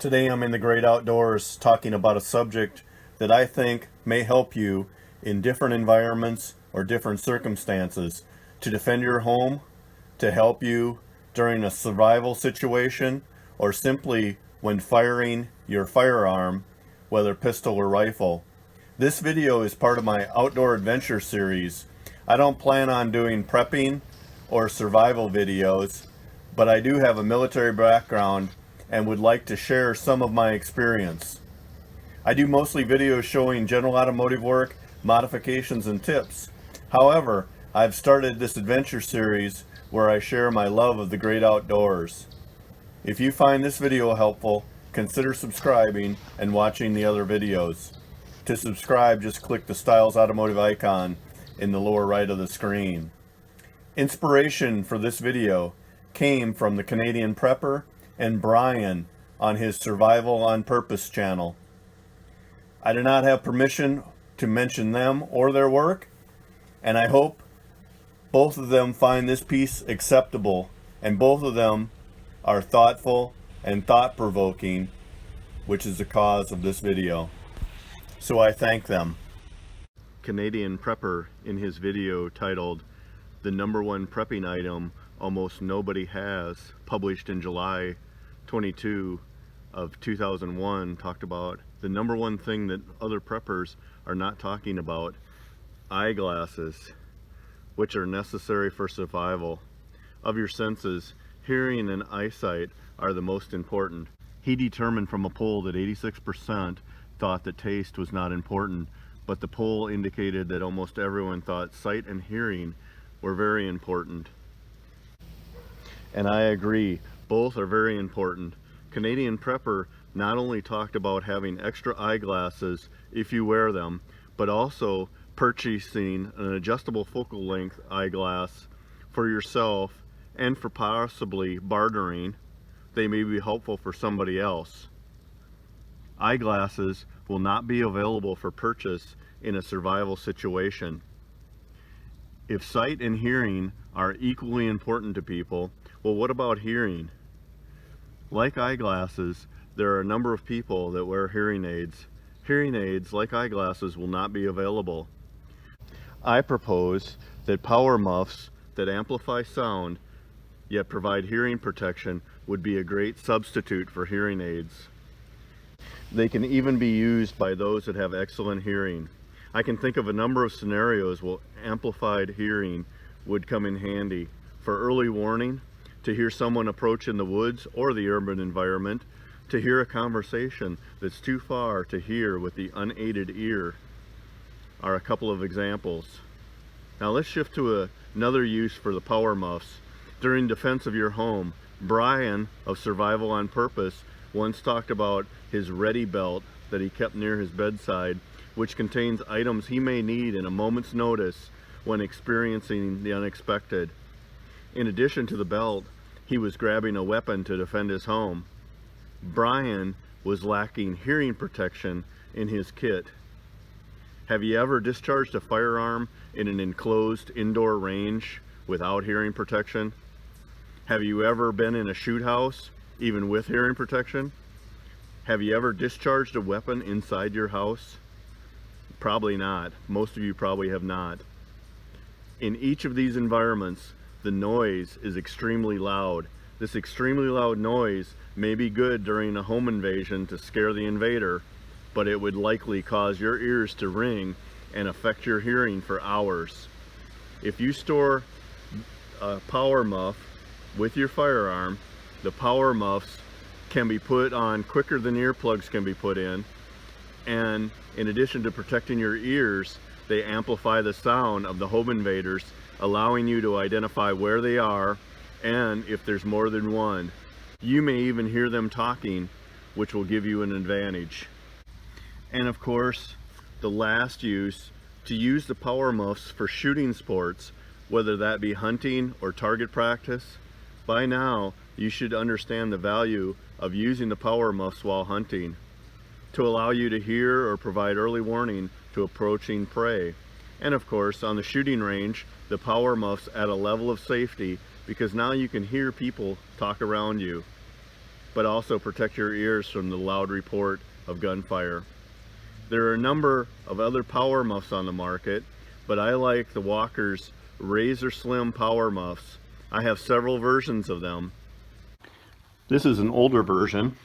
Today I'm in the great outdoors talking about a subject that I think may help you in different environments or different circumstances to defend your home, to help you during a survival situation, or simply when firing your firearm, whether pistol or rifle. This video is part of my outdoor adventure series. I don't plan on doing prepping or survival videos, but I do have a military background and would like to share some of my experience. I do mostly videos showing general automotive work, modifications, and tips. However, I've started this adventure series where I share my love of the great outdoors. If you find this video helpful, consider subscribing and watching the other videos. To subscribe, just click the Stiles Automotive icon in the lower right of the screen. Inspiration for this video came from the Canadian prepper and Bryan on his Survival on Purpose channel. I do not have permission to mention them or their work, and I hope both of them find this piece acceptable, and both of them are thoughtful and thought-provoking, which is the cause of this video. So I thank them. Canadian prepper in his video titled "The #1 prepping item almost nobody has," published in July 22 of 2001, talked about the #1 thing that other preppers are not talking about: eyeglasses, which are necessary for survival. Of your senses, hearing and eyesight are the most important. He determined from a poll that 86% thought that taste was not important, but the poll indicated that almost everyone thought sight and hearing were very important. And I agree, both are very important. Canadian prepper not only talked about having extra eyeglasses if you wear them, but also purchasing an adjustable focal length eyeglass for yourself and for possibly bartering. They may be helpful for somebody else. Eyeglasses will not be available for purchase in a survival situation. If sight and hearing are equally important to people, well, what about hearing? Like eyeglasses, there are a number of people that wear hearing aids. Hearing aids, like eyeglasses, will not be available. I propose that power muffs that amplify sound yet provide hearing protection would be a great substitute for hearing aids. They can even be used by those that have excellent hearing. I can think of a number of scenarios where amplified hearing would come in handy. For early warning, to hear someone approach in the woods or the urban environment, to hear a conversation that's too far to hear with the unaided ear, are a couple of examples. Now let's shift to another use for the power muffs. During defense of your home, Bryan of Survival on Purpose once talked about his ready belt that he kept near his bedside, which contains items he may need in a moment's notice when experiencing the unexpected. In addition to the belt, he was grabbing a weapon to defend his home. Bryan was lacking hearing protection in his kit. Have you ever discharged a firearm in an enclosed indoor range without hearing protection? Have you ever been in a shoot house, even with hearing protection? Have you ever discharged a weapon inside your house? Probably not. Most of you probably have not. In each of these environments, the noise is extremely loud. This extremely loud noise may be good during a home invasion to scare the invader, but it would likely cause your ears to ring and affect your hearing for hours. If you store a power muff with your firearm, the power muffs can be put on quicker than earplugs can be put in, and in addition to protecting your ears, they amplify the sound of the home invaders, allowing you to identify where they are and if there's more than one. You may even hear them talking, which will give you an advantage. And of course, the last use, to use the power muffs for shooting sports, whether that be hunting or target practice. By now, you should understand the value of using the power muffs while hunting, to allow you to hear or provide early warning to approaching prey. And of course, on the shooting range, the power muffs add a level of safety because now you can hear people talk around you. but also protect your ears from the loud report of gunfire. There are a number of other power muffs on the market, but I like the Walker's Razor Slim Power Muffs. I have several versions of them. This is an older version.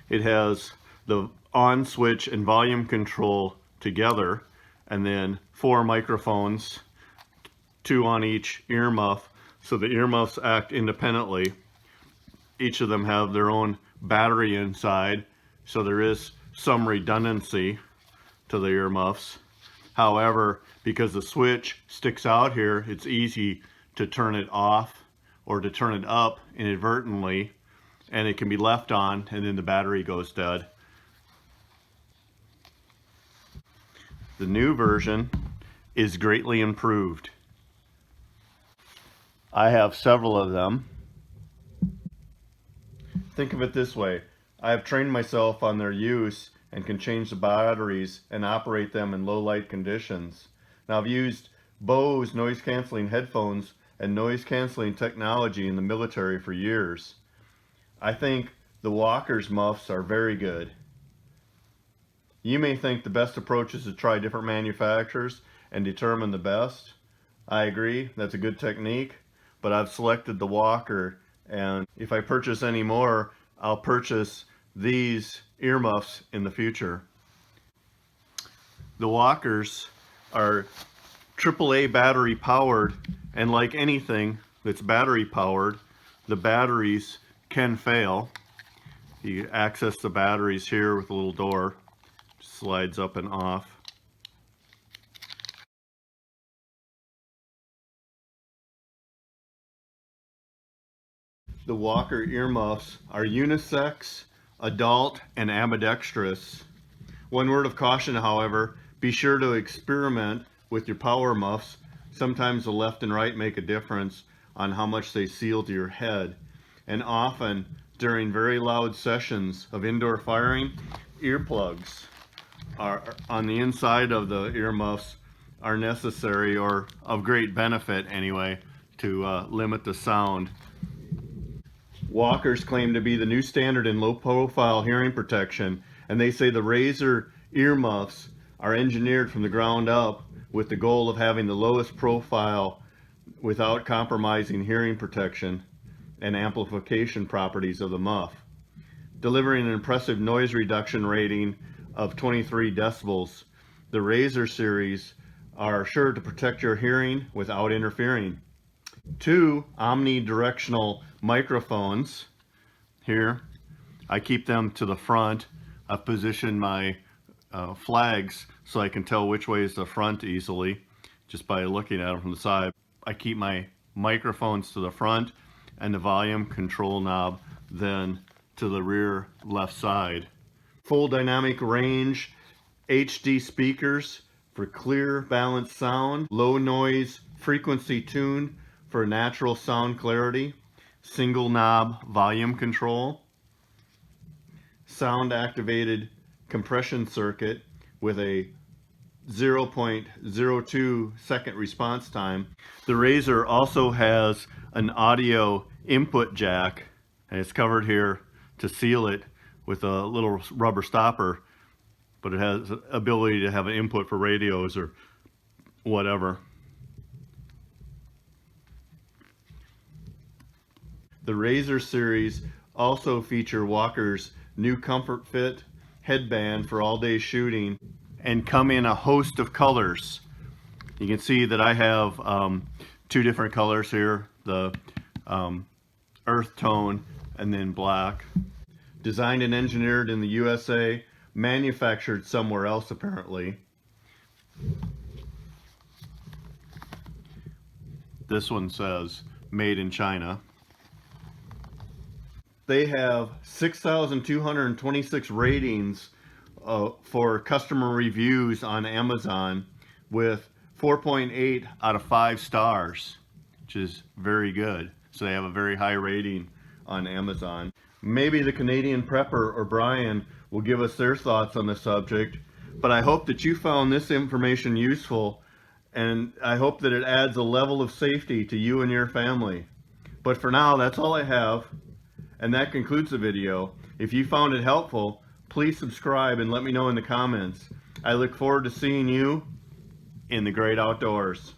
It has the on switch and volume control together, and then 4 microphones, 2 on each earmuff, so the earmuffs act independently. Each of them have their own battery inside, so there is some redundancy to the earmuffs. However, because the switch sticks out here, it's easy to turn it off or to turn it up inadvertently, and it can be left on and then the battery goes dead. The new version is greatly improved. I have several of them. Think of it this way. I have trained myself on their use and can change the batteries and operate them in low light conditions. Now, I've used Bose noise canceling headphones and noise canceling technology in the military for years. I think the Walker's muffs are very good. You may think the best approach is to try different manufacturers and determine the best. I agree, that's a good technique, but I've selected the Walker, and if I purchase any more, I'll purchase these earmuffs in the future. The Walkers are AAA battery powered, and like anything that's battery powered, the batteries can fail. You access the batteries here with a little door, slides up and off. The Walker earmuffs are unisex, adult, and ambidextrous. One word of caution, however, be sure to experiment with your power muffs. Sometimes the left and right make a difference on how much they seal to your head. And often, during very loud sessions of indoor firing, earplugs are on the inside of the earmuffs are necessary, or of great benefit anyway, to limit the sound. Walkers claim to be the new standard in low profile hearing protection, and they say the Razor earmuffs are engineered from the ground up with the goal of having the lowest profile without compromising hearing protection and amplification properties of the muff, delivering an impressive noise reduction rating of 23 decibels. The Razor series are sure to protect your hearing without interfering. 2 Omni-Directional Microphones. Here, I keep them to the front. I've positioned my flags so I can tell which way is the front easily, just by looking at them from the side. I keep my microphones to the front and the volume control knob then to the rear left side. Full dynamic range HD speakers for clear, balanced sound, low noise, frequency tune for natural sound clarity, single knob volume control, sound activated compression circuit with a 0.02 second response time. The Razor also has an audio input jack, and it's covered here to seal it with a little rubber stopper, but it has the ability to have an input for radios or whatever. The Razor series also feature Walker's new Comfort Fit headband for all-day shooting and come in a host of colors. You can see that I have 2 different colors here, the earth tone and then black. Designed and engineered in the USA, manufactured somewhere else apparently. This one says made in China. They have 6,226 ratings for customer reviews on Amazon, with 4.8 out of 5 stars, which is very good. So they have a very high rating on Amazon. Maybe the Canadian prepper or Bryan will give us their thoughts on the subject, but I hope that you found this information useful, and I hope that it adds a level of safety to you and your family. But for now, that's all I have. And that concludes the video. If you found it helpful, please subscribe and let me know in the comments. I look forward to seeing you in the great outdoors.